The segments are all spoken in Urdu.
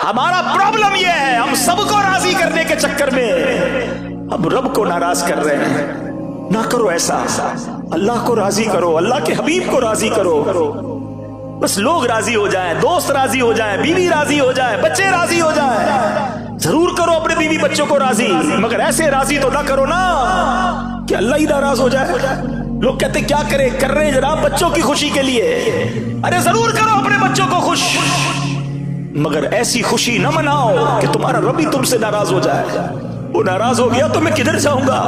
ہمارا پرابلم یہ ہے، ہم سب کو راضی کرنے کے چکر میں اب رب کو ناراض کر رہے ہیں۔ نہ کرو ایسا، اللہ کو راضی کرو، اللہ کے حبیب کو راضی کرو، بس لوگ راضی ہو جائیں، دوست راضی ہو جائیں، بیوی راضی ہو جائے، بچے راضی ہو جائیں۔ ضرور کرو اپنے بیوی بچوں کو راضی، مگر ایسے راضی تو نہ کرو نا کہ اللہ ہی ناراض ہو جائے۔ لوگ کہتے ہیں کیا کرے، کر رہے ہیں جناب بچوں کی خوشی کے لیے۔ ارے ضرور کرو اپنے بچوں کو خوش، مگر ایسی خوشی نہ مناؤ کہ تمہارا رب ہی تم سے ناراض ہو جائے۔ وہ ناراض ہو گیا تو میں کدھر جاؤں گا؟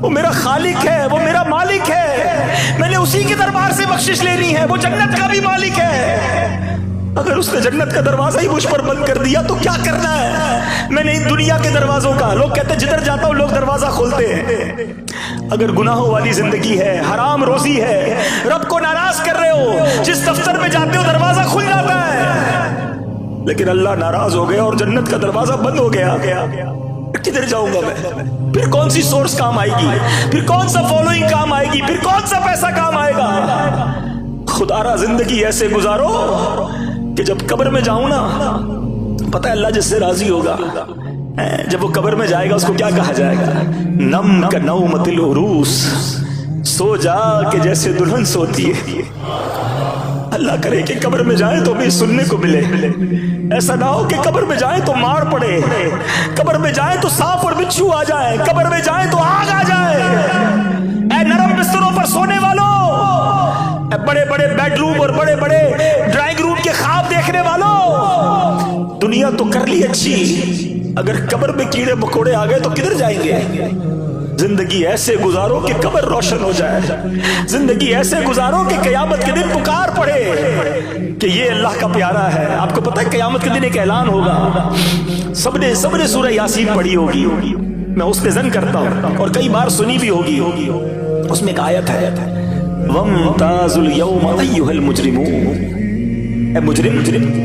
وہ میرا خالق ہے، وہ میرا مالک ہے، میں نے اسی کے دربار سے بخشش لینی ہے، وہ جنت کا بھی مالک ہے۔ اگر اس نے جنت کا دروازہ ہی مجھ پر بند کر دیا تو کیا کرنا ہے میں نے ان دنیا کے دروازوں کا؟ لوگ کہتے ہیں جدھر جاتا ہوں لوگ دروازہ کھولتے ہیں۔ اگر گناہوں والی زندگی ہے، حرام روزی ہے، رب کو ناراض کر رہے ہو، جس دفتر میں جاتے ہو دروازہ کھل جاتا ہے، لیکن اللہ ناراض ہو گیا اور جنت کا دروازہ بند ہو گیا، کدھر جاؤں گا میں؟ پھر کون سی سورس کام آئے گی؟ پھر کون سا فالوئنگ کام آئے گی؟ پھر کون سا پیسہ کام آئے گا؟ خدا را زندگی ایسے گزارو کہ جب قبر میں جاؤں نا، پتہ ہے اللہ جس سے راضی ہوگا، جب وہ قبر میں جائے گا اس کو کیا کہا جائے گا؟ نم کا نومت العروس، سو جا کہ جیسے دلہن سوتی ہے۔ اللہ کرے کہ قبر میں جائیں تو بھی سننے کو ملے، ایسا نہ ہو کہ قبر میں جائیں تو مار پڑے، قبر میں جائیں تو سانپ اور بچھو آ جائے، قبر میں جائیں تو آگ آ جائے۔ اے نرم بستروں پر سونے والوں، اے بڑے بڑے بیڈ روم اور بڑے بڑے ڈرائنگ روم کے خواب دیکھنے والوں، دنیا تو کر لی اچھی، اگر قبر میں کیڑے مکوڑے آ گئے تو کدھر جائیں گے؟ زندگی ایسے گزارو کہ قبر روشن ہو جائے، زندگی ایسے گزارو کہ قیامت کے دن پکار پڑے کہ یہ اللہ کا پیارا ہے۔ آپ کو پتہ ہے قیامت کے دن ایک اعلان ہوگا، سب نے سورہ یاسین پڑھی ہوگی، میں اس پہ ظن کرتا ہوں اور کئی بار سنی بھی ہوگی۔ اس میں ایک آیت ہے، وَامْتَازُوا الْيَوْمَ أَيُّهَا الْمُجْرِمُونَ،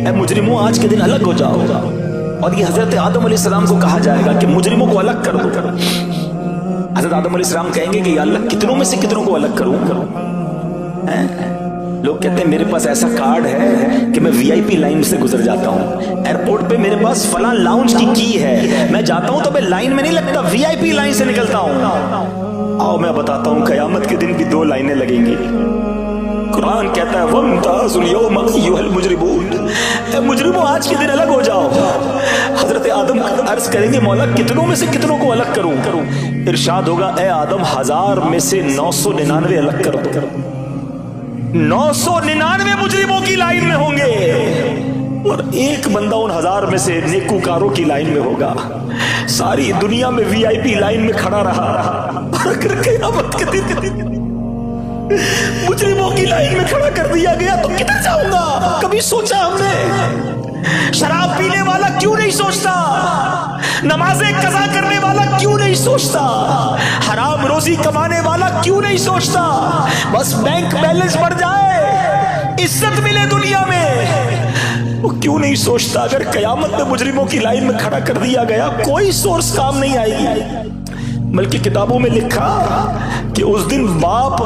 اے مجرموں آج کے دن الگ ہو جاؤ۔ اور یہ حضرت آدم علیہ السلام کو کہا جائے گا کہ مجرموں کو الگ کر دو۔ حضرت آدم علیہ السلام کہیں گے کہ یا اللہ کتنوں میں سے کتنوں کو الگ کروں؟ لوگ کہتے ہیں میرے پاس ایسا کارڈ ہے کہ میں وی آئی پی لائن سے گزر جاتا ہوں، ایئرپورٹ پہ میرے پاس فلاں لاؤنج کی کی ہے، میں جاتا ہوں تو میں لائن میں نہیں لگتا، وی آئی پی لائن سے نکلتا ہوں۔ آؤ میں بتاتا ہوں قیامت کے دن بھی دو لائنیں لگیں گی۔ قرآن کہتا ہے وَامْتَازُوا الْيَوْمَ أَيُّهَا الْمُجْرِمُونَ، اے مجرموں آج کے دن الگ ہو جاؤ۔ حضرت آدم عرض کریں گے مولا کتنوں میں سے کتنوں کو الگ کروں؟ ارشاد ہوگا اے آدم 1000 میں سے 999 الگ کر دو۔ 999 مجرموں کی لائن میں ہوں گے اور ایک بندہ ان 1000 میں سے نیکوکاروں کی لائن میں ہوگا۔ ساری دنیا میں وی آئی پی لائن میں کھڑا رہا اور اگر قیامت کے دن مجرموں کی لائن میں کھڑا کر دیا گیا تو کدھر جاؤں گا؟ کبھی سوچا ہم نے؟ شراب پینے والا کیوں نہیں سوچتا؟ نمازیں قضا کرنے والا کیوں نہیں سوچتا؟ حرام روزی کمانے والا کیوں نہیں سوچتا؟ بس بینک بیلنس بڑھ جائے، عزت ملے دنیا میں، وہ کیوں نہیں سوچتا؟ اگر قیامت میں مجرموں کی لائن میں کھڑا کر دیا گیا کوئی سورس کام نہیں آئے گی، بلکہ کتابوں میں لکھا کہ اس دن باپ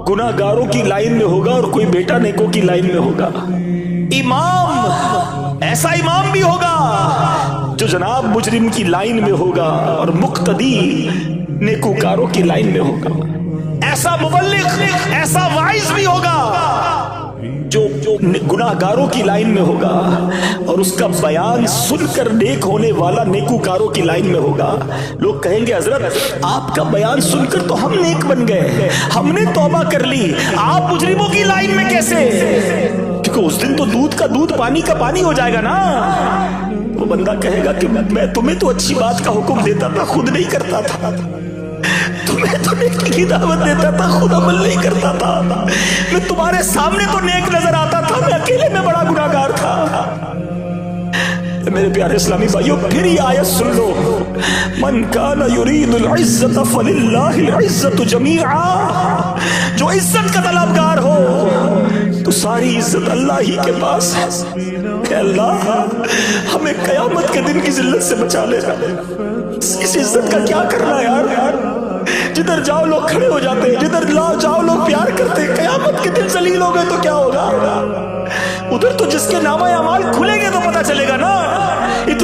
گناہ گاروں کی لائن میں ہوگا اور کوئی بیٹا نیکوں کی لائن میں ہوگا۔ امام ایسا امام بھی ہوگا جو جناب مجرم کی لائن میں ہوگا اور مقتدی نیکوکاروں کی لائن میں ہوگا۔ ایسا مبلغ ایسا وائز بھی ہوگا جو گناہ گاروں کی لائن میں ہوگا اور اس کا بیان سن کر نیک ہونے والا نیکوکاروں کی لائن میں ہوگا۔ لوگ کہیں گے حضرت آپ کا بیان سن کر تو ہم نیک بن گئے، ہم نے توبہ کر لی، آپ مجرموں کی لائن میں کیسے؟ کیونکہ اس دن تو دودھ کا دودھ پانی کا پانی ہو جائے گا نا۔ وہ بندہ کہے گا کہ میں تمہیں تو اچھی بات کا حکم دیتا تھا خود نہیں کرتا تھا، تمہیں تو نیکی کی دعوت دیتا تھا خود عمل نہیں کرتا تھا، میں تمہارے سامنے تو نیک نظر آتا تھا، میں اکیلے میں بڑا گناہگار تھا۔ میرے پیارے اسلامی بھائیوں پھر یہ آیت سن لو، من کان یرید العزت فللہ العزت جمیعا، جو عزت کا طلبگار ہو تو ساری عزت اللہ ہی کے پاس ہے۔ اے اللہ ہمیں قیامت کے دن کی ذلت سے بچا لے، اس عزت کا کیا کرنا ہے یار؟ جدھر جاؤ لوگ کھڑے ہو جاتے ہیں، جدھر جاؤ لوگ پیار کرتے ہیں، قیامت کے دن ذلیل ہو گئے تو کیا ہوگا؟ ادھر تو جس کے نامہ اعمال کھلیں گے تو پتہ چلے گا نا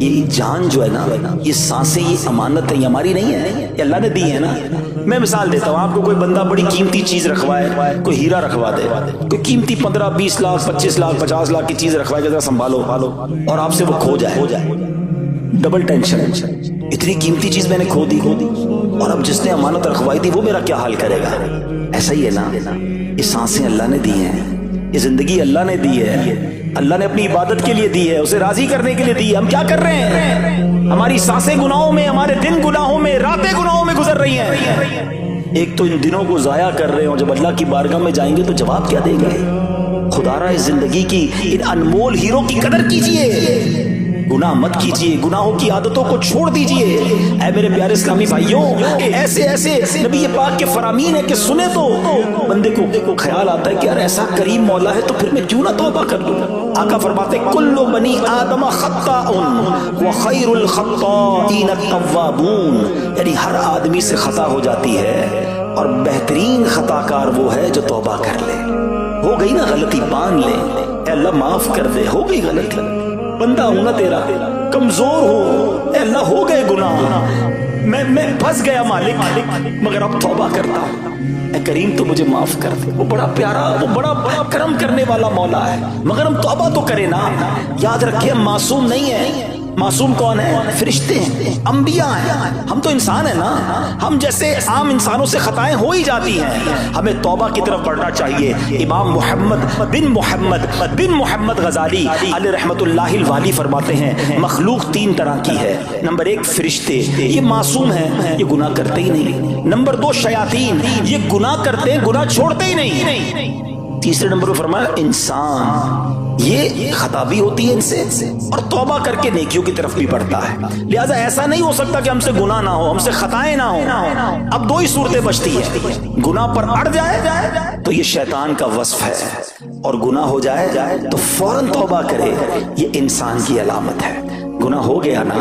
یہ جان جو ہے نا، یہ سانسیں، یہ امانت ہے، یہ ہماری نہیں ہے، یہ اللہ نے دی ہے نا۔ میں مثال دیتا ہوں آپ کو، کوئی بندہ بڑی قیمتی چیز رکھوائے، کوئی ہیرا رکھوا دے، کوئی قیمتی 15 20 لاکھ 25 لاکھ 50 لاکھ کی چیز رکھوائے کہ ذرا سنبھالو، اور آپ سے وہ کھو جائے، ڈبل ٹینشن، اتنی قیمتی چیز میں نے کھو دی، اور اب جس نے امانت رکھوائی تھی وہ میرا کیا حال کرے گا۔ ایسا ہی ہے نا، یہ سانسیں اللہ نے دی ہیں، یہ زندگی اللہ نے دی ہے، اللہ نے اپنی عبادت کے لیے دی ہے، اسے راضی کرنے کے لیے دی ہے۔ ہم کیا کر رہے ہیں؟ ہماری سانسیں گناہوں میں، ہمارے دن گناہوں میں، راتیں گناہوں میں گزر رہی ہیں۔ ایک تو ان دنوں کو ضائع کر رہے ہوں، جب اللہ کی بارگاہ میں جائیں گے تو جواب کیا دیں گے؟ خدا را اس زندگی کی ان انمول ہیروں کی قدر کیجئے، گناہ مت کیجئے، گناہوں کی عادتوں کو چھوڑ دیجئے۔ اے میرے پیارے اسلامی بھائیوں، ایسے نبی پاک کے فرامین ہے کہ سنے تو بندے کو خیال آتا ہے کہ یار ایسا کریم مولا ہے تو پھر میں کیوں نہ توبہ کر لوں۔ آقا فرماتے کل بنی آدم خطاء وخیر الخطائین التوابون، یعنی ہر آدمی سے خطا ہو جاتی ہے اور بہترین خطا کار وہ ہے جو توبہ کر لے۔ ہو گئی نا غلطی، مان لے، اے اللہ معاف کر دے، ہو گئی غلطی، بندہ ہوں نا تیرا، کمزور ہوں، اے اللہ ہو گئے گناہ، میں پھنس گیا مالک، مگر اب توبہ کرتا ہوں، اے کریم تو مجھے معاف کر دے۔ وہ بڑا پیارا، وہ بڑا کرم کرنے والا مولا ہے، مگر ہم توبہ تو کریں نا۔ یاد رکھیں ہم معصوم نہیں ہیں۔ معصوم کون ہے؟ فرشتے ہیں، انبیاء ہیں، ہم تو انسان ہیں نا، ہم جیسے عام انسانوں سے خطائیں ہو ہی جاتی ہیں۔ ہمیں توبہ کی طرف بڑھنا چاہیے۔ امام محمد بن محمد غزالی علیہ رحمت اللہ الوالی فرماتے ہیں مخلوق 3 طرح کی ہے۔ نمبر 1 فرشتے، یہ معصوم ہیں، یہ گناہ کرتے ہی نہیں۔ نمبر 2 شیاطین، یہ گناہ کرتے ہیں، گناہ چھوڑتے ہی نہیں۔ تیسرے نمبر پر فرمایا انسان، یہ خطا بھی ہوتی ہے ان سے اور توبہ کر کے نیکیوں کی طرف بھی بڑھتا ہے۔ لہٰذا ایسا نہیں ہو سکتا کہ ہم سے گناہ نہ ہو، ہم سے خطائیں نہ ہوں۔ اب 2 ہی صورتیں بچتی ہیں، گناہ پر اڑ جائے تو یہ شیطان کا وصف ہے، اور گناہ ہو جائے تو فوراً توبہ کرے، یہ انسان کی علامت ہے۔ گناہ ہو گیا نا،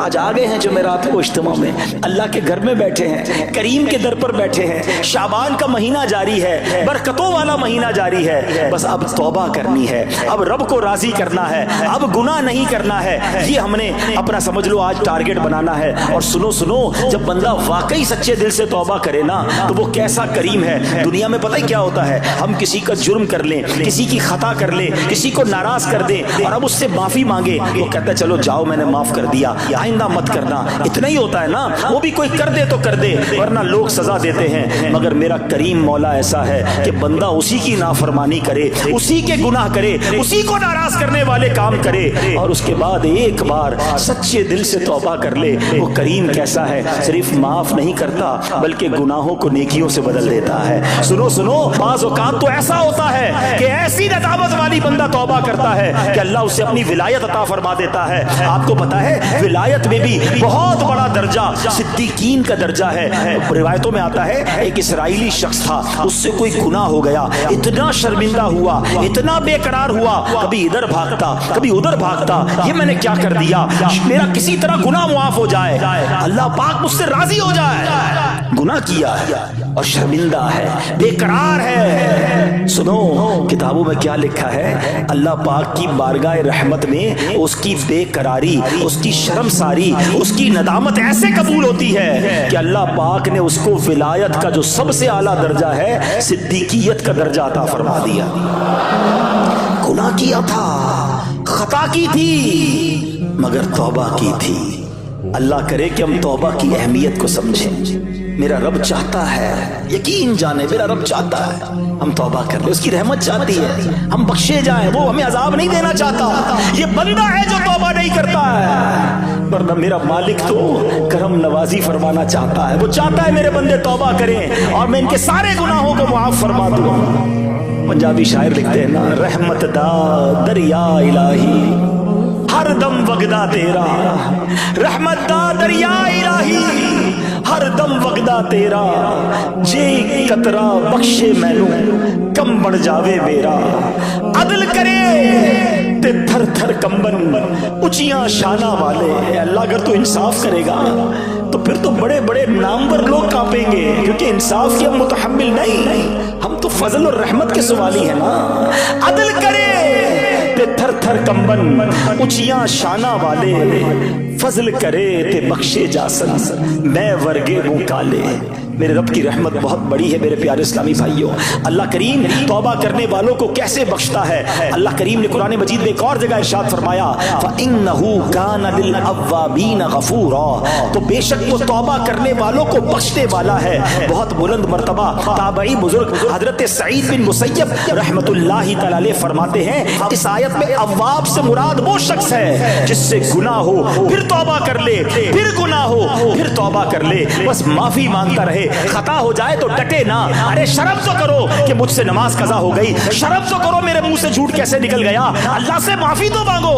آج آ گئے ہیں جمعرات کو اجتماع میں، اللہ کے گھر میں بیٹھے ہیں، کریم کے در پر بیٹھے ہیں، شعبان کا مہینہ جاری ہے، برکتوں والا مہینہ جاری ہے، بس اب توبہ کرنی ہے، اب رب کو راضی کرنا ہے، اب گناہ نہیں کرنا ہے۔ یہ ہم نے اپنا سمجھ لو آج ٹارگٹ بنانا ہے۔ اور سنو، جب بندہ واقعی سچے دل سے توبہ کرے نا تو وہ کیسا کریم ہے۔ دنیا میں پتہ ہی کیا ہوتا ہے، ہم کسی کا جرم کر لیں، کسی کی خطا کر لیں، کسی کو ناراض کر دیں اور اب اس سے معافی مانگے، وہ کہتا ہے چلو جاؤ میں نے معاف کر دیا، آئندہ مت کرنا۔ اتنا ہی ہوتا ہے نا، وہ بھی کوئی کر دے تو کر دے، ورنہ لوگ سزا دیتے ہیں۔ مگر میرا کریم مولا ایسا ہے کہ بندہ اسی کی نافرمانی کرے، اسی کے گناہ کرے، اسی کو ناراض کرنے والے کام کرے، اور اس کے بعد ایک بار سچے دل سے توبہ کر لے۔ وہ کریم کیسا ہے، صرف معاف نہیں کرتا بلکہ گناہوں کو نیکیوں سے بدل دیتا ہے۔ سنو، بعض اوقات تو ایسا ہوتا ہے کہ ایسی ندامت والی بندہ توبہ کرتا ہے کہ اللہ اسے اپنی ولایت عطا فرما دیتا ہے۔ آپ کو پتا ہے ولایت میں بھی بہت بڑا درجہ صدیقین کا درجہ ہے۔ روایتوں میں آتا ہے ایک اسرائیلی شخص تھا، اس سے کوئی گناہ ہو گیا، اتنا شرمندہ ہوا، اتنا بے قرار ہوا، کبھی ادھر بھاگتا کبھی ادھر بھاگتا، یہ میں نے کیا کر دیا، میرا کسی طرح گناہ معاف ہو جائے، اللہ پاک مجھ سے راضی ہو جائے۔ گناہ کیا ہے اور شرمندہ ہے، بے قرار ہے۔ سنو کتابوں میں کیا لکھا ہے، اللہ پاک کی بارگاہ رحمت میں اس کی بے قراری، اس کی شرمساری، اس کی ندامت ایسے قبول ہوتی ہے کہ اللہ پاک نے اس کو ولایت کا جو سب سے اعلیٰ درجہ ہے، صدیقیت کا درجہ عطا فرما دیا۔ گناہ کیا تھا، خطا کی تھی، مگر توبہ کی تھی۔ اللہ کرے کہ ہم توبہ کی اہمیت کو سمجھیں۔ میرا رب چاہتا ہے، یقین جانے میرا رب چاہتا ہے ہم توبہ کر لیں، اس کی رحمت چاہتی ہے ہم بخشے جائیں، وہ ہمیں عذاب نہیں دینا چاہتا۔ یہ بندہ ہے جو توبہ نہیں کرتا ہے، ورنہ میرا مالک تو کرم نوازی فرمانا چاہتا ہے، وہ چاہتا ہے میرے بندے توبہ کریں اور میں ان کے سارے گناہوں کو معاف فرما دوں۔ پنجابی شاعر لکھتے ہیں نا، رحمت دا دریا الہی ہر دم وگدا تیرا، رحمت دا دریا الہی ہر دم وگدا تیرا، جے قطرہ بخشے مینو کم بڑھ جاوے میرا، عدل کرے تے تھر تھر کمبن اچیاں شانہ والے۔ اے اللہ اگر تو انصاف کرے گا تو پھر تو بڑے بڑے نامور لوگ کانپیں گے، کیونکہ انصاف کی ہم متحمل نہیں، ہم تو فضل اور رحمت کے سوالی ہیں نا۔ عدل کرے تے تھر تھر کمبن اونچیاں شانہ والے فضل کرے تے بخشے جاسن میں ورگے ہوں کالے. میرے رب کی رحمت بہت بڑی ہے میرے پیارے اسلامی بھائیوں. اللہ کریم توبہ کرنے والوں کو کیسے بخشتا ہے. اللہ کریم نے قرآن مجید میں ایک اور جگہ ارشاد فرمایا فَإِنَّهُ كَانَ لِلْأَوَّابِينَ غَفُورًا, تو بے شک وہ توبہ کرنے والوں کو بخشنے والا ہے. بہت بلند مرتبہ تابعی بزرگ حضرت سعید بن مسیب رحمت اللہ تعالی علیہ فرماتے ہیں اس آیت میں اواب سے مراد وہ شخص ہے جس سے گناہ ہو پھر توبہ کر لے, پھر گناہ ہو پھر توبہ کر لے, بس معافی مانگتا رہے. خطا ہو جائے تو ڈٹے نہ. ارے شرم تو کرو کہ مجھ سے نماز قضا ہو گئی, شرم تو کرو میرے منہ سے جھوٹ کیسے نکل گیا, اللہ سے معافی تو مانگو.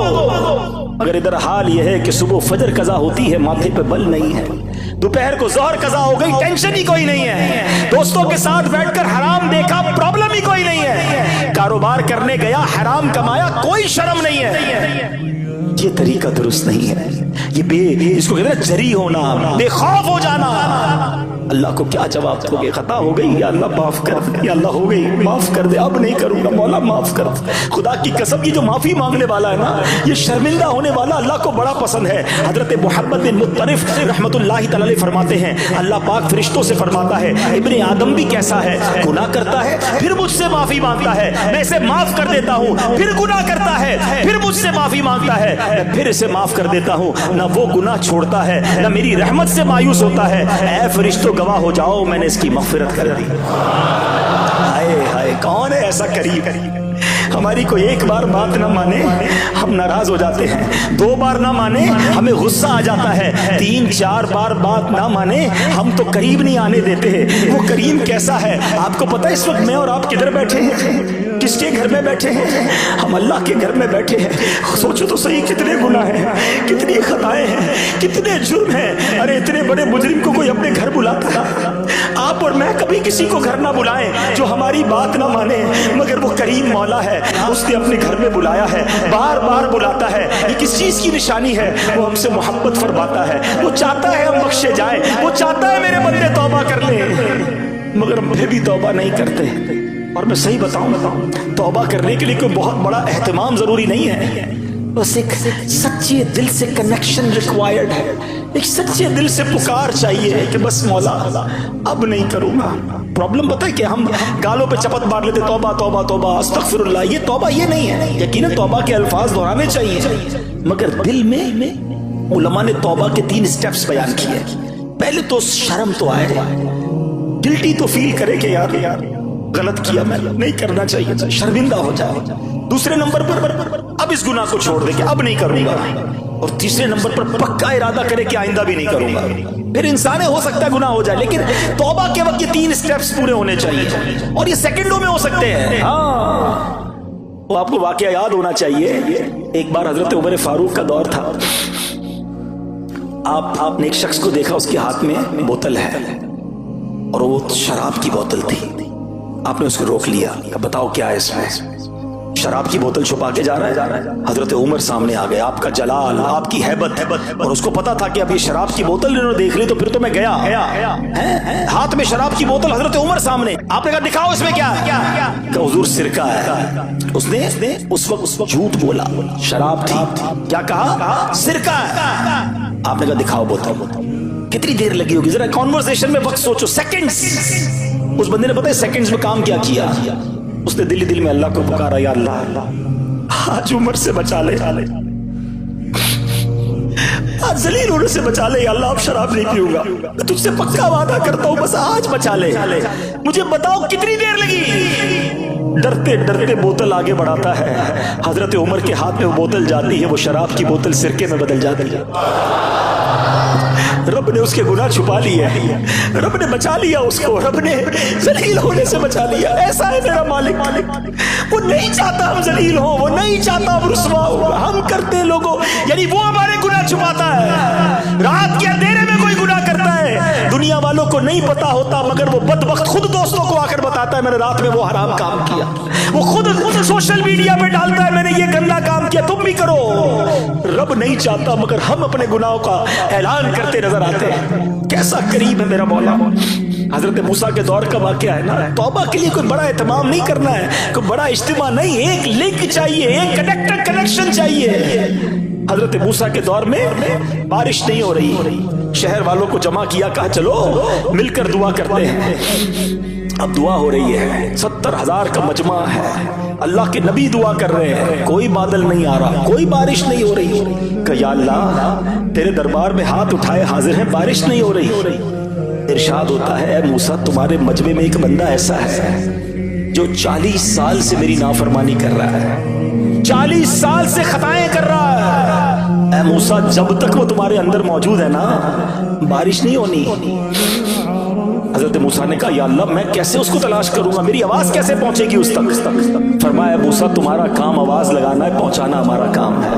مگر ادھر حال یہ ہے کہ صبح فجر قضا ہوتی ہے, ماتھے پہ بل نہیں ہے. دوپہر کو ظہر قضا ہو گئی, ٹینشن ہی کوئی نہیں ہے. دوستوں کے ساتھ بیٹھ کر حرام دیکھا, پرابلم ہی کوئی نہیں ہے. کاروبار کرنے گیا, حرام کمایا, کوئی شرم نہیں ہے. یہ طریقہ درست نہیں ہے. یہ اس کو کہتے ہیں جری ہونا, بے خوف ہو جانا. اللہ کو کیا جواب دو گے؟ خطا ہو گئی, یا اللہ معاف کر دے, یا اللہ ہو گئی معاف کر دے, اب نہیں کروں گا, مولا معاف کر دے. خدا کی قسم یہ جو معافی مانگنے والا ہے نا, یہ شرمندہ ہونے والا اللہ کو بڑا پسند ہے. حضرت محمد بن مطرف رحمت اللہ تعالی فرماتے ہیں اللہ پاک فرشتوں سے فرماتا ہے ابن آدم بھی کیسا ہے, گناہ کرتا ہے پھر مجھ سے معافی مانگتا ہے, میں اسے معاف کر دیتا ہوں, پھر گناہ کرتا ہے پھر مجھ سے معافی مانگتا ہے, میں پھر اسے معاف کر دیتا ہوں. نہ وہ گناہ چھوڑتا ہے نہ میری رحمت سے مایوس ہوتا ہے. اے فرشتوں گواہ ہو جاؤ میں نے اس کی مغفرت کر دی. ہائے ہائے, کون ہے ایسا کریم؟ ہماری کوئی ایک بار بات نہ مانے ہم ناراض ہو جاتے ہیں, 2 بار نہ مانے ہمیں غصہ آ جاتا ہے, 3-4 بار بات نہ مانے ہم تو قریب نہیں آنے دیتے ہیں. وہ کریم کیسا ہے آپ کو پتہ ہے؟ اس وقت میں اور آپ کدھر بیٹھے ہیں, کس کے گھر میں بیٹھے ہیں؟ ہم اللہ کے گھر میں بیٹھے ہیں. سوچو تو صحیح, کتنے گناہ ہیں, کتنی خطائیں ہیں, کتنے جرم ہیں. ارے اتنے بڑے مجرم کو کوئی اپنے گھر بلاتا تھا؟ آپ اور میں کبھی کسی کو گھر نہ بلائیں جو ہماری بات نہ مانے, مگر وہ کریم مولا ہے, اس نے اپنے گھر میں بلایا ہے, بار بار بلاتا ہے. یہ کس چیز کی نشانی ہے؟ وہ ہم سے محبت فرماتا ہے, وہ چاہتا ہے ہم بخشے جائیں, وہ چاہتا ہے میرے بندے توبہ کر لیں, مگر ہم پھر بھی توبہ نہیں کرتے. اور میں صحیح بتاؤں توبہ کرنے کے لیے کوئی بہت بڑا اہتمام ضروری نہیں ہے, بس ایک سچے دل سے کنیکشن ریکوائرڈ ہے. ایک سچے دل سے پکار چاہیے کہ بس مولا اب نہیں کروں گا. پرابلم پتہ ہے کہ ہم گالوں پہ چپت مار لیتے, توبہ توبہ توبہ استغفر اللہ. یہ توبہ یہ نہیں ہے. یقیناً توبہ کے الفاظ دہرانے چاہیے, مگر دل میں علماء نے توبہ کے 3 سٹیپس بیان کیے. پہلے تو شرم تو آئے, گلٹی تو فیل کرے کہ یار غلط کیا, میں نہیں کرنا چاہیے, شرمندہ ہو جائے. دوسرے نمبر پر اب اس گناہ کو چھوڑ دے کہ اب نہیں کروں گا. اور تیسرے نمبر پر پکا ارادہ کرے کہ آئندہ بھی نہیں کروں گا. پھر انسان ہو سکتا ہے گناہ ہو جائے, لیکن توبہ کے وقت یہ 3 سٹیپس پورے ہونے چاہیے, اور یہ سیکنڈوں میں ہو سکتے ہیں. وہ آپ کو واقعہ یاد ہونا چاہیے. ایک بار حضرت عمر فاروق کا دور تھا. آپ نے ایک شخص کو دیکھا, اس کے ہاتھ میں بوتل ہے اور وہ شراب کی بوتل تھی. آپ نے اس کو روک لیا, بتاؤ کیا ہے اس میں؟ شراب کی بوتل چھپا کے جا رہا ہے. حضرت عمر سامنے آ گئے, آپ کا جلال, آپ کی ہیبت, اور اس کو پتا تھا کہ اب یہ شراب کی بوتل انہوں نے دیکھ لی تو پھر تو میں گیا. ہاتھ میں شراب کی بوتل, حضرت عمر سامنے. آپ نے کہا دکھاؤ اس میں کیا ہے. کہ حضور سرکہ ہے. اس نے اس وقت جھوٹ بولا, شراب تھی. کیا کہا؟ سرکہ ہے. آپ نے کہا دکھاؤ بوتل. کتنی دیر لگی ہوگی ذرا کانورسیشن میں وقت سوچو, سیکنڈز. اس بندے نے پتہ ہے سیکنڈز میں کام کیا کیا؟ اس نے دل میں اللہ کو پکارا, یا اللہ آج عمر سے بچا لے, آج ذلیل ہونے سے بچا لے. یا اللہ اب شراب نہیں پیوں گا, میں تجھ سے پکا وعدہ کرتا ہوں, بس آج بچا لے. مجھے بتاؤ کتنی دیر لگی؟ ڈرتے ڈرتے بوتل آگے بڑھاتا ہے. حضرت عمر کے ہاتھ میں وہ بوتل جاتی ہے, وہ شراب کی بوتل سرکے میں بدل جاتی ہے. رب نے اس کے گناہ چھپا لیے, رب نے بچا لیا اس کو, رب نے ذلیل ہونے سے بچا لیا. ایسا ہے میرا مالک, وہ نہیں چاہتا ہم ذلیل ہوں, وہ نہیں چاہتا ہم رسوا ہوں. ہم کرتے لوگوں, یعنی وہ ہمارے گناہ چھپاتا ہے. رات کے اندھیرے میں کوئی گناہ کرتا ہے, دنیا والوں کو نہیں پتا ہوتا، مگر وہ بدبخت خود دوستوں کو آ کر بتاتا ہے میں نے رات میں وہ حرام کام کیا، وہ خود سوشل میڈیا پہ ڈالتا ہے میں نے یہ گندا کام کیا، تم بھی کرو۔ رب نہیں چاہتا مگر ہم اپنے گناہوں کا اعلان کرتے نظر آتے ہیں۔ کیسا کریم ہے میرا مولا۔ حضرت موسیٰ کے دور کا واقعہ ہے نا، توبہ کے لیے کوئی بڑا اہتمام نہیں کرنا ہے، کوئی بڑا اجتماع نہیں، ایک لنک چاہیے، ایک کنیکشن چاہیے۔ حضرت موسیٰ کے دور میں بارش نہیں ہو رہی، شہر والوں کو جمع کیا، کہا چلو مل کر دعا کرتے ہیں۔ اب دعا ہو رہی ہے، 70,000 کا مجمع ہے، اللہ کے نبی دعا کر رہے ہیں، کوئی بادل نہیں آ رہا، کوئی بارش نہیں ہو رہی۔ کہ یا اللہ تیرے دربار میں ہاتھ اٹھائے حاضر ہیں، بارش نہیں ہو رہی۔ ارشاد ہوتا ہے اے موسیٰ تمہارے مجمع میں ایک بندہ ایسا ہے جو 40 سال سے میری نافرمانی کر رہا ہے، 40 سال سے خطائیں کر رہا ہے۔ اے موسیٰ جب تک وہ تمہارے اندر موجود ہے نا بارش نہیں ہونی۔ حضرت موسیٰ نے کہا یا اللہ میں کیسے اس کو تلاش کروں گا، میری آواز کیسے پہنچے گی اس تک؟ فرمایا موسیٰ تمہارا کام آواز لگانا ہے، پہنچانا ہمارا کام ہے۔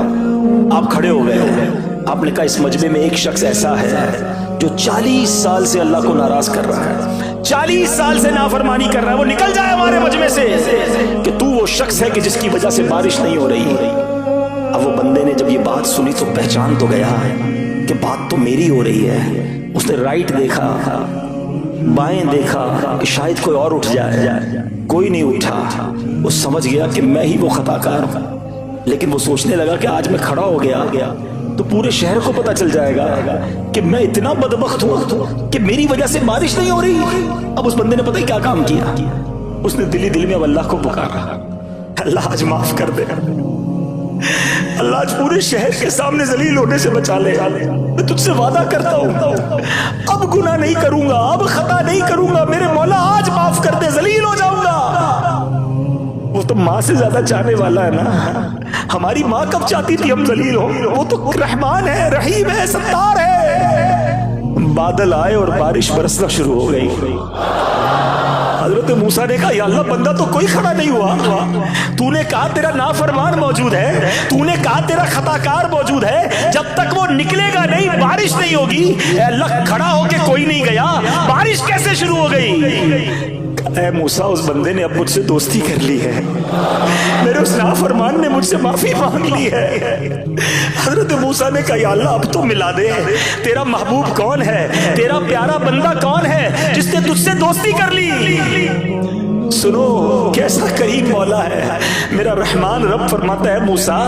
آپ کھڑے ہو گئے، آپ نے کہا اس مجمع میں ایک شخص ایسا ہے جو 40 سال سے اللہ کو ناراض کر رہا ہے، 40 سال سے نافرمانی کر رہا ہے، وہ نکل جائے ہمارے مجمع سے، کہ تو وہ شخص ہے کہ جس کی وجہ سے بارش نہیں ہو رہی۔ اب وہ بندے نے جب یہ بات سنی تو پہچان تو گیا کہ بات تو میری ہو رہی ہے۔ اس نے رائٹ دیکھا، بائیں دیکھا کہ شاید کوئی اور اٹھ جائے، کوئی نہیں اٹھا۔ وہ سمجھ گیا کہ میں ہی وہ خطا کار ہوں، لیکن وہ سوچنے لگا کہ آج میں کھڑا ہو گیا تو پورے شہر کو پتا چل جائے گا کہ میں اتنا بدبخت ہوں کہ میری وجہ سے بارش نہیں ہو رہی۔ اب اس بندے نے پتہ ہی کیا کام کیا، اس نے دل میں اب اللہ کو پکارا، اللہ آج معاف کر دے، اللہ آج پورے شہر کے سامنے ذلیل ہونے سے بچا لے، میں تجھ سے وعدہ کرتا ہوں اب گناہ نہیں کروں گا، اب خطا نہیں کروں گا، میرے مولا آج معاف کر دے، ذلیل ہو جاؤں گا۔ وہ تو ماں سے زیادہ چاہنے والا ہے نا، ہماری ماں کب چاہتی تھی ہم ذلیل ہوں؟ وہ تو رحمان ہے، رحیم ہے، ستار ہے۔ بادل آئے اور بارش برسنا شروع ہو گئی۔ حضرت موسیٰ نے کہا یا اللہ بندہ تو کوئی کھڑا نہیں ہوا، تو نے کہا تیرا نافرمان موجود ہے، تو نے کہا تیرا خطا کار موجود ہے، جب تک وہ نکلے گا نہیں بارش نہیں ہوگی۔ اے اللہ کھڑا ہو کے کوئی نہیں گیا، بارش کیسے شروع ہو گئی؟ اے موسیٰ اس بندے نے اب مجھ سے دوستی کر لی ہے، میرے اس نافرمان نے مجھ سے معافی مانگ لی ہے۔ حضرت موسیٰ نے کہا یا اللہ اب تو ملا دے، تیرا محبوب کون ہے، تیرا پیارا بندہ کون ہے جس نے تجھ سے دوستی کر لی؟ سنو کیسا کریم مولا ہے میرا رحمان رب۔ فرماتا ہے موسیٰ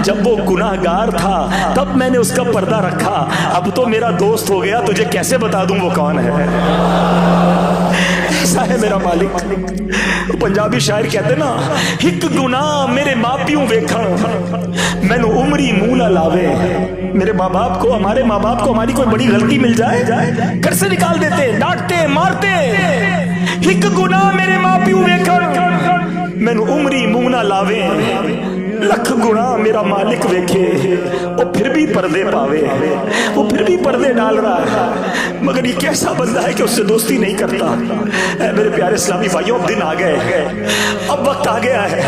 جب وہ گناہ گار تھا تب میں نے اس کا پردہ رکھا، اب تو میرا دوست ہو گیا، تجھے کیسے بتا دوں وہ کون ہے؟ ایسا ہے میرا مالک۔ پنجابی شاعر کہتے نا ہک گناہ میرے ماں پیوں ویکھن مینوں عمری منہ نہ لاوے۔ میرے ماں باپ کو، ہمارے ماں باپ کو ہماری کوئی بڑی غلطی مل جائے گھر سے نکال دیتے، ڈانٹتے، مارتے۔ ہک گناہ میرے ماں پیوں ویکھن مینوں عمری منہ نہ لاوے، لکھ گناہ میرا مالک ویکھے وہ پھر بھی پردے پاوے، وہ پھر بھی پردے ڈال رہا ہے، مگر یہ کیسا بندہ ہے کہ اس سے دوستی نہیں کرتا۔ اے میرے پیارے اسلامی بھائیوں اب دن آ گئے، اب وقت آ گیا ہے۔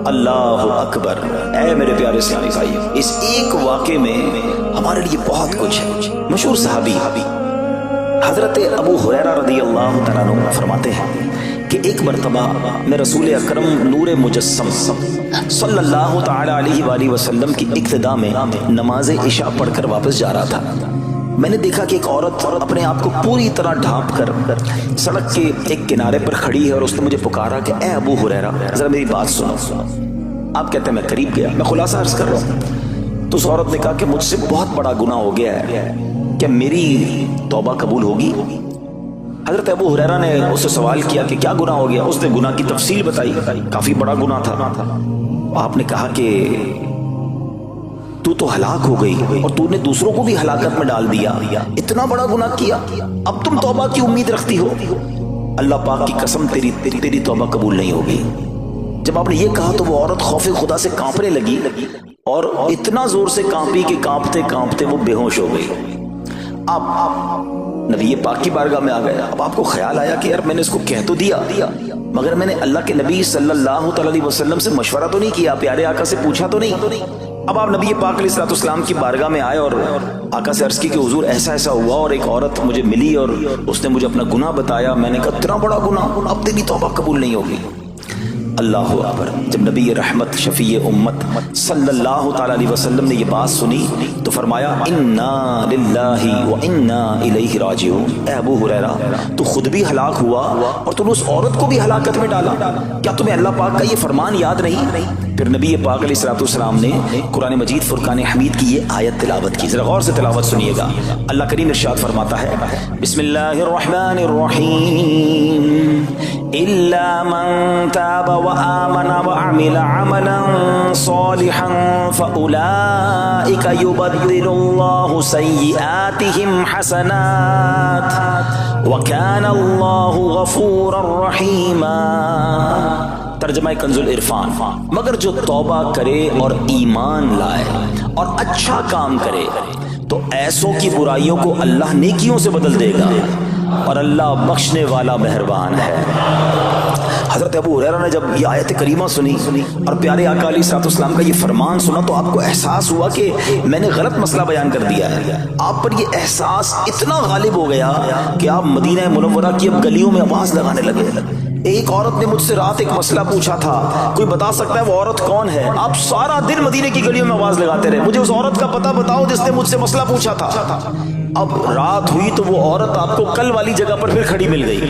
اللہ اکبر۔ اے میرے پیارے اسلامی بھائیوں اس ایک واقعے میں ہمارے لیے بہت کچھ ہے۔ مشہور صحابی حضرت ابو ہریرہ رضی اللہ تعالیٰ عنہ فرماتے ہیں کہ ایک مرتبہ میں رسول اکرم نور مجسم صلی اللہ تعالی علیہ وآلہ وسلم کی اقتداء میں نماز عشاء پڑھ کر واپس جا رہا تھا۔ میں نے دیکھا کہ ایک عورت اپنے آپ کو پوری طرح ڈھانپ کر سڑک کے ایک کنارے پر کھڑی ہے، اور اس نے مجھے پکارا کہ اے ابو ہریرہ ذرا میری بات سنو۔ آپ کہتے ہیں میں قریب گیا، میں خلاصہ عرض کر رہا ہوں۔ تو اس عورت نے کہا کہ مجھ سے بہت بڑا گناہ ہو گیا ہے، کیا میری توبہ قبول ہوگی؟ حضرت ابو ہریرہ نے اس سے سوال کیا کہ کیا گناہ ہو گیا؟ اس نے گناہ کی تفصیل بتائی، کافی بڑا گناہ تھا۔ آپ نے کہا کہ تو ہلاک ہو گئی اور تو نے دوسروں کو بھی ہلاکت میں ڈال دیا، اتنا بڑا گناہ کیا، اب تم توبہ کی امید رکھتی ہو؟ اللہ پاک کی قسم تیری توبہ قبول نہیں ہوگی۔ جب آپ نے یہ کہا تو وہ عورت خوف خدا سے کانپنے لگی، اور اتنا زور سے کانپی کہ کانپتے کانپتے وہ بے ہوش ہو گئی۔ آپ نبی پاک کی بارگاہ میں آ گئے۔ اب آپ کو خیال آیا کہ یار میں نے اس کو کہہ تو دیا، مگر میں نے اللہ کے نبی صلی اللہ علیہ وسلم سے مشورہ تو نہیں کیا، پیارے آقا سے پوچھا تو نہیں۔ اب آپ نبی پاک علیہ الصلوۃ والسلام کی بارگاہ میں آئے اور آقا سے عرض کی کہ حضور ایسا ایسا ہوا اور ایک عورت مجھے ملی اور اس نے مجھے اپنا گناہ بتایا. میں نے کہا اتنا بڑا گناہ، اب تیری توبہ قبول نہیں ہوگی. اللہ اکبر. جب نبی رحمت شفیع امت صلی اللہ تعالی علیہ وسلم نے یہ بات سنی تو فرمایا انا للہ و انا الیہ راجعون. اے ابو ہریرہ تو خود بھی ہلاک ہوا اور تم نے اس عورت کو بھی ہلاکت میں ڈالا، کیا تمہیں اللہ پاک کا یہ فرمان یاد نہیں؟ پھر نبی پاک علیہ الصلوۃ والسلام نے قرآن مجید فرقان حمید کی یہ آیت تلاوت کی. ذرا غور سے تلاوت سنیے گا. اللہ کریم ارشاد فرماتا ہے بسم اللہ الرحمن الرحیم الا من تاب وآمن وعمل عملا صالحا فأولئك يبدل الله سيئاتهم حسنات وكان الله غفورا رحيما. ترجمہ کنز العرفان. مگر جو توبہ کرے اور ایمان لائے اور اچھا کام کرے تو ایسوں کی برائیوں کو اللہ نیکیوں سے بدل دے گا اور اللہ بخشنے والا مہربان ہے. حضرت ابو ہریرہ نے جب یہ آیت کریمہ سنی اور پیارے آقا علیہ الصلوۃ والسلام کا یہ فرمان سنا تو آپ کو احساس ہوا کہ میں نے غلط مسئلہ بیان کر دیا ہے. آپ پر یہ احساس اتنا غالب ہو گیا کہ آپ مدینہ منورہ کی اب گلیوں میں آواز لگانے لگے. ایک عورت نے مجھ سے رات ایک مسئلہ پوچھا تھا، کوئی بتا سکتا ہے وہ عورت کون ہے؟ آپ سارا دن مدینے کی گلیوں میں آواز لگاتے رہے، مجھے اس عورت کا پتہ بتاؤ جس نے مجھ سے مسئلہ پوچھا تھا. اب رات ہوئی تو وہ عورت آپ کو کل والی جگہ پر پھر کھڑی مل گئی.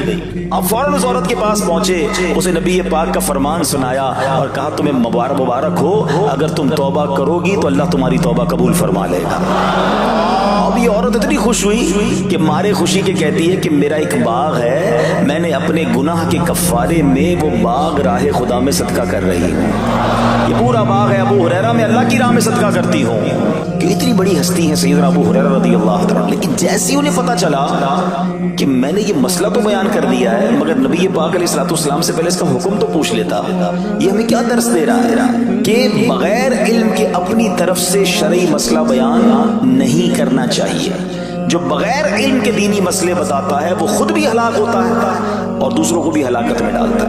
آپ فوراً اس عورت کے پاس پہنچے، اسے نبی پاک کا فرمان سنایا اور کہا تمہیں مبارک ہو، اگر تم توبہ کرو گی تو اللہ تمہاری توبہ قبول فرما لے گا. اب یہ عورت اتنی خوش ہوئی کہ مارے خوشی کے کہتی ہے کہ میرا ایک باغ ہے، میں نے اپنے گناہ کے کفارے میں وہ باغ راہ خدا میں صدقہ کر رہی ہوں. یہ پورا باغ ہے ابو ہریرہ میں اللہ کی راہ میں صدقہ کرتی ہوں. کہ اتنی بڑی ہستی ہے سیدنا ابو ہریرہ رضی اللہ عنہ. لیکن جیسے انہیں پتا چلا کہ میں نے یہ مسئلہ تو بیان کر دیا ہے مگر نبی پاک علیہ الصلوۃ والسلام سے پہلے اس کا حکم تو پوچھ لیتا، یہ ہمیں کیا درس دے رہا ہے کہ بغیر علم کے اپنی طرف سے شرعی مسئلہ بیان نہیں کرنا چاہیے. جو بغیر علم کے دینی مسئلے بتاتا ہے وہ خود بھی ہلاک ہوتا ہے اور دوسروں کو بھی ہلاکت میں ڈالتا ہے.